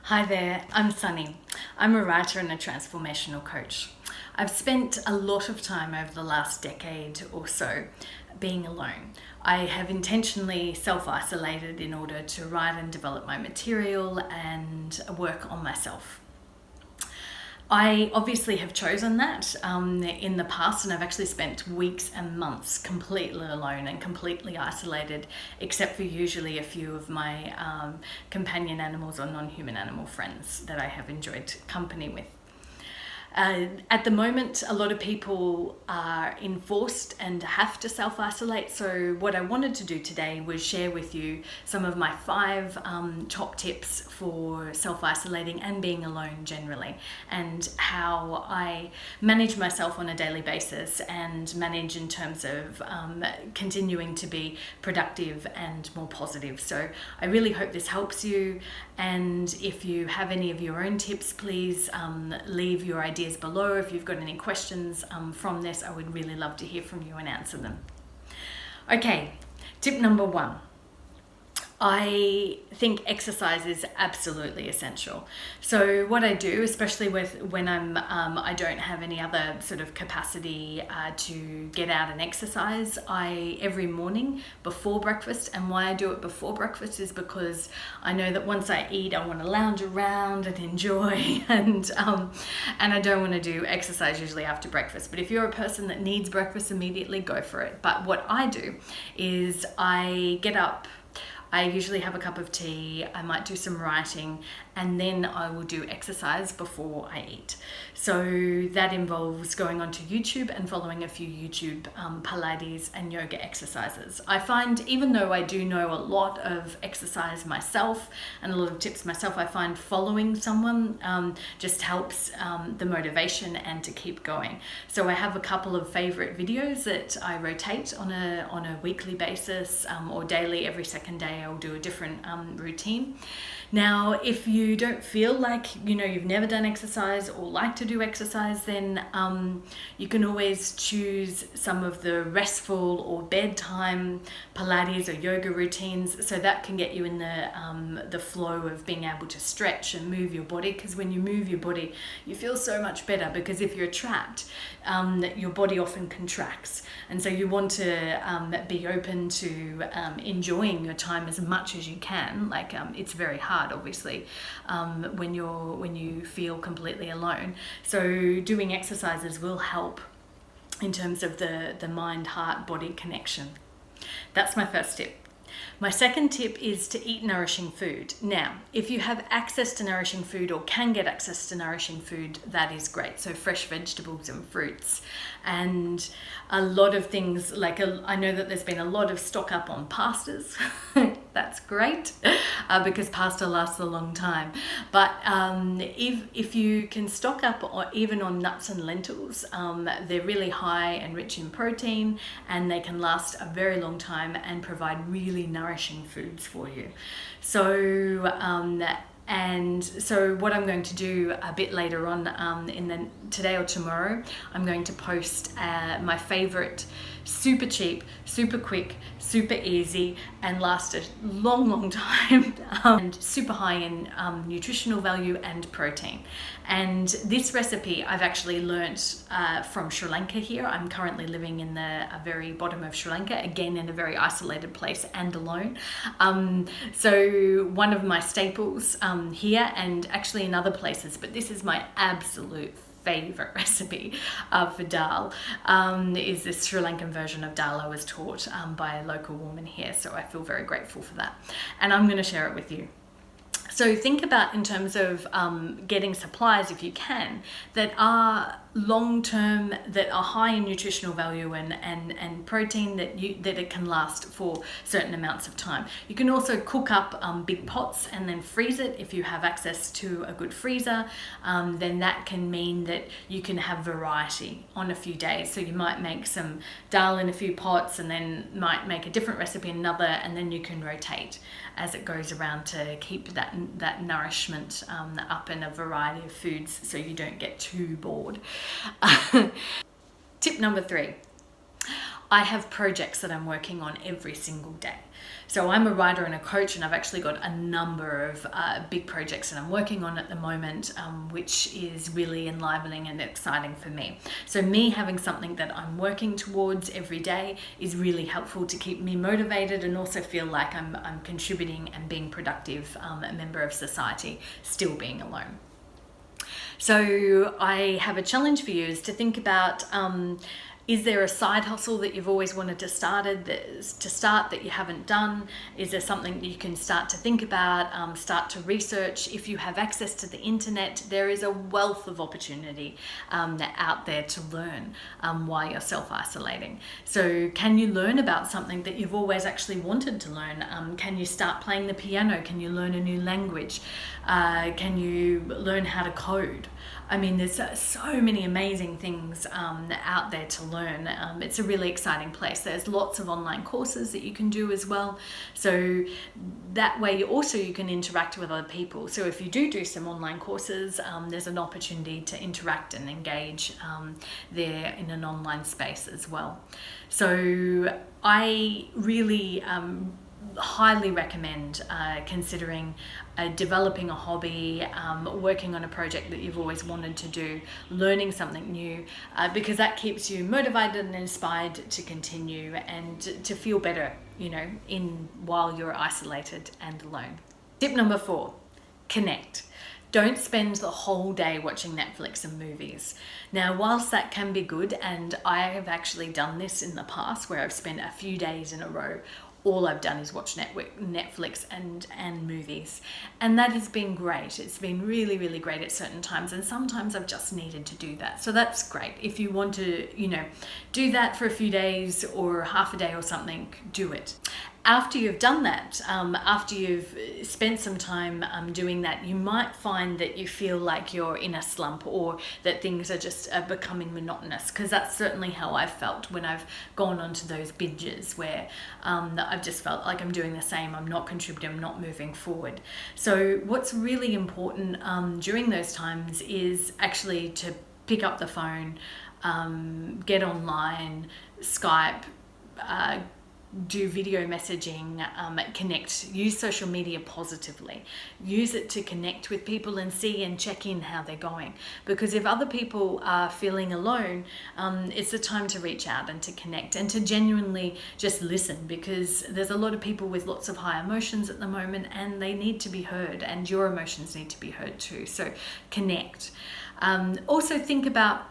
Hi there, I'm Sunny. I'm a writer and a transformational coach. I've spent a lot of time over the last decade or so being alone. I have intentionally self-isolated in order to write and develop my material and work on myself. I obviously have chosen that in the past, and I've actually spent weeks and months completely alone and completely isolated, except for usually a few of my companion animals or non-human animal friends that I have enjoyed company with. At the moment, a lot of people are enforced and have to self-isolate. So what I wanted to do today was share with you some of my 5 top tips for self-isolating and being alone generally, and how I manage myself on a daily basis and manage in terms of continuing to be productive and more positive. So I really hope this helps you. And if you have any of your own tips, please leave your ideas below. If you've got any questions from this, I would really love to hear from you and answer them. Okay, tip number 1. I think exercise is absolutely essential. So what I do, especially when I don't have any other sort of capacity to get out and exercise, every morning before breakfast, and why I do it before breakfast is because I know that once I eat, I want to lounge around and enjoy, and I don't want to do exercise usually after breakfast. But if you're a person that needs breakfast immediately, go for it. But what I do is I get up. I usually have a cup of tea, I might do some writing, and then I will do exercise before I eat. So that involves going onto YouTube and following a few YouTube Pilates and yoga exercises. I find, even though I do know a lot of exercise myself and a lot of tips myself, I find following someone just helps the motivation and to keep going. So I have a couple of favorite videos that I rotate on a weekly basis or daily. Every second day I'll do a different routine. Now, if you don't feel like you've never done exercise or like to do exercise, then you can always choose some of the restful or bedtime Pilates or yoga routines. So that can get you in the flow of being able to stretch and move your body, because when you move your body, you feel so much better, because if you're trapped, your body often contracts. And so you want to be open to enjoying your time as much as you can. Like it's very hard, obviously, when you feel completely alone. So doing exercises will help in terms of the mind, heart, body connection. That's my first tip. My second tip is to eat nourishing food. Now, if you have access to nourishing food or can get access to nourishing food, that is great. So fresh vegetables and fruits, and a lot of things like I know that there's been a lot of stock up on pastas. That's great because pasta lasts a long time. But if you can stock up even on nuts and lentils, they're really high and rich in protein, and they can last a very long time and provide really nourishing foods for you. So and so what I'm going to do a bit later on today or tomorrow, I'm going to post my favorite super cheap, super quick, super easy, and last a long time, and super high in nutritional value and protein. And this recipe I've actually learnt from Sri Lanka here. I'm currently living in the very bottom of Sri Lanka, again in a very isolated place and alone. So one of my staples here, and actually in other places, but this is my absolute favorite recipe for dal, is this Sri Lankan version of dal I was taught by a local woman here. So I feel very grateful for that, and I'm going to share it with you. So think about, in terms of getting supplies, if you can, that are long-term, that are high in nutritional value and protein, that it can last for certain amounts of time. You can also cook up big pots and then freeze it. If you have access to a good freezer, then that can mean that you can have variety on a few days. So you might make some dal in a few pots, and then might make a different recipe in another, and then you can rotate as it goes around to keep that nourishment up in a variety of foods, so you don't get too bored. Tip number 3. I have projects that I'm working on every single day. So I'm a writer and a coach, and I've actually got a number of big projects that I'm working on at the moment, which is really enlivening and exciting for me. So me having something that I'm working towards every day is really helpful to keep me motivated and also feel like I'm contributing and being productive, a member of society, still being alone. So I have a challenge for you, is to think about, is there a side hustle that you've always wanted to start that you haven't done? Is there something that you can start to think about, start to research? If you have access to the internet, there is a wealth of opportunity out there to learn while you're self-isolating. So can you learn about something that you've always actually wanted to learn? Can you start playing the piano? Can you learn a new language? Can you learn how to code? I mean, there's so many amazing things out there to learn. It's a really exciting place. There's lots of online courses that you can do as well. So that way also you can interact with other people. So if you do some online courses, there's an opportunity to interact and engage there in an online space as well. So I really highly recommend considering developing a hobby, working on a project that you've always wanted to do, learning something new, because that keeps you motivated and inspired to continue and to feel better, while you're isolated and alone. Tip number 4, connect. Don't spend the whole day watching Netflix and movies. Now, whilst that can be good, and I have actually done this in the past where I've spent a few days in a row, all I've done is watch Netflix and movies. And that has been great. It's been really, really great at certain times. And sometimes I've just needed to do that. So that's great. If you want to, do that for a few days or half a day or something, do it. After you've done that, after you've spent some time doing that, you might find that you feel like you're in a slump or that things are just becoming monotonous, because that's certainly how I've felt when I've gone onto those binges where I've just felt like I'm doing the same, I'm not contributing, I'm not moving forward. So what's really important during those times is actually to pick up the phone, get online, Skype, do video messaging, connect, use social media positively. Use it to connect with people and see and check in how they're going. Because if other people are feeling alone, it's the time to reach out and to connect and to genuinely just listen, because there's a lot of people with lots of high emotions at the moment and they need to be heard, and your emotions need to be heard too. So connect. Also think about,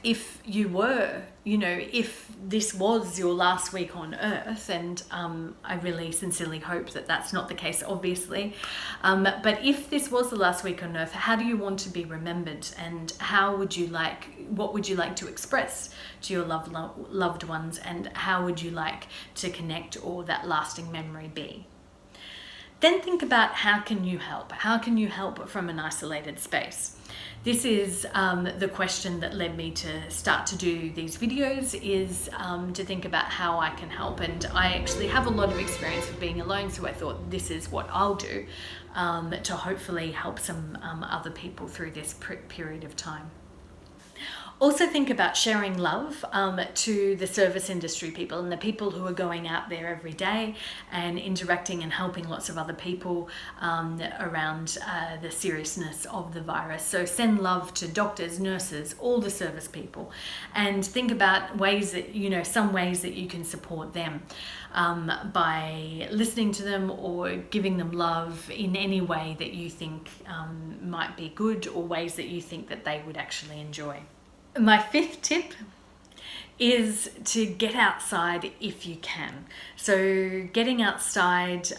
if you were, if this was your last week on earth, and I really sincerely hope that that's not the case, obviously, but if this was the last week on earth, how do you want to be remembered, and what would you like to express to your loved ones, and how would you like to connect or that lasting memory be? Then think about, how can you help? How can you help from an isolated space? This is the question that led me to start to do these videos, is to think about how I can help. And I actually have a lot of experience with being alone, so I thought this is what I'll do to hopefully help some other people through this period of time. Also think about sharing love to the service industry people and the people who are going out there every day and interacting and helping lots of other people around the seriousness of the virus. So send love to doctors, nurses, all the service people, and think about ways that, some ways that you can support them by listening to them or giving them love in any way that you think might be good, or ways that you think that they would actually enjoy. My 5th tip is to get outside if you can. So getting outside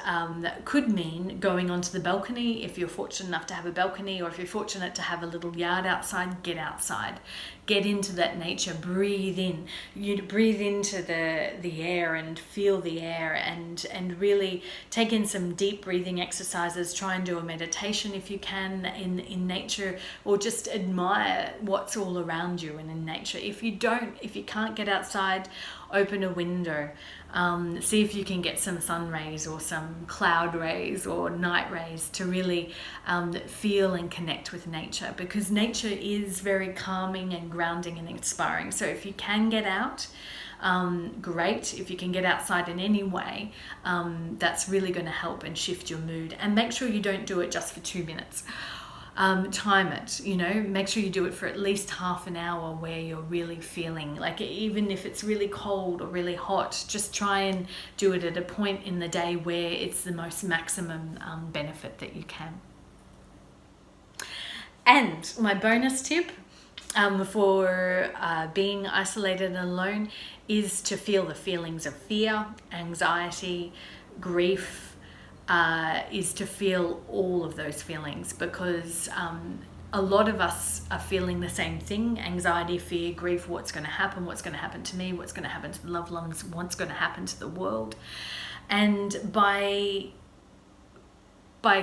could mean going onto the balcony if you're fortunate enough to have a balcony, or if you're fortunate to have a little yard outside, get outside. Get into that nature, breathe in. You breathe into the air and feel the air, and really take in some deep breathing exercises. Try and do a meditation if you can in nature, or just admire what's all around you and in nature. If you can't get outside, open a window. See if you can get some sun rays or some cloud rays or night rays to really feel and connect with nature, because nature is very calming and grounding and inspiring. So if you can get out, great. If you can get outside in any way, that's really going to help and shift your mood. And make sure you don't do it just for 2 minutes. Time it, make sure you do it for at least half an hour where you're really feeling like, even if it's really cold or really hot, just try and do it at a point in the day where it's the most maximum benefit that you can. And my bonus tip for being isolated and alone is to feel the feelings of fear, anxiety, grief, is to feel all of those feelings, because a lot of us are feeling the same thing: anxiety, fear, grief, what's going to happen to me, what's going to happen to the loved ones, what's going to happen to the world. And by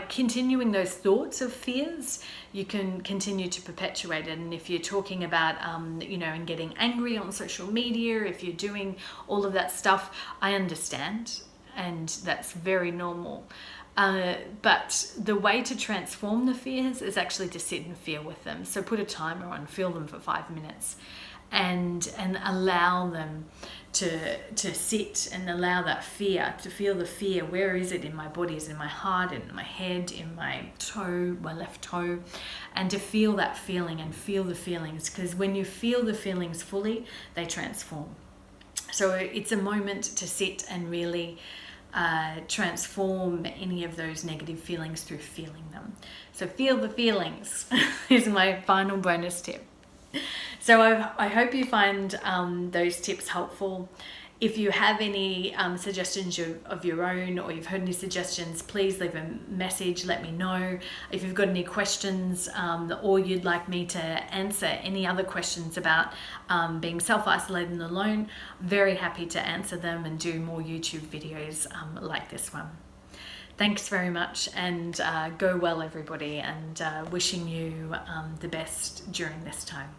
continuing those thoughts of fears, you can continue to perpetuate it. And if you're talking about, and getting angry on social media, if you're doing all of that stuff, I understand. And that's very normal. But the way to transform the fears is actually to sit and feel with them. So put a timer on, feel them for 5 minutes, and allow them to sit, and allow that fear, to feel the fear. Where is it in my body? Is it in my heart, in my head, in my toe, my left toe? And to feel that feeling and feel the feelings, because when you feel the feelings fully, they transform. So it's a moment to sit and really transform any of those negative feelings through feeling them. So feel the feelings is my final bonus tip. So I hope you find those tips helpful. If you have any suggestions of your own, or you've heard any suggestions, please leave a message, let me know. If you've got any questions, or you'd like me to answer any other questions about being self-isolated and alone, very happy to answer them and do more YouTube videos like this one. Thanks very much, and go well everybody, and wishing you the best during this time.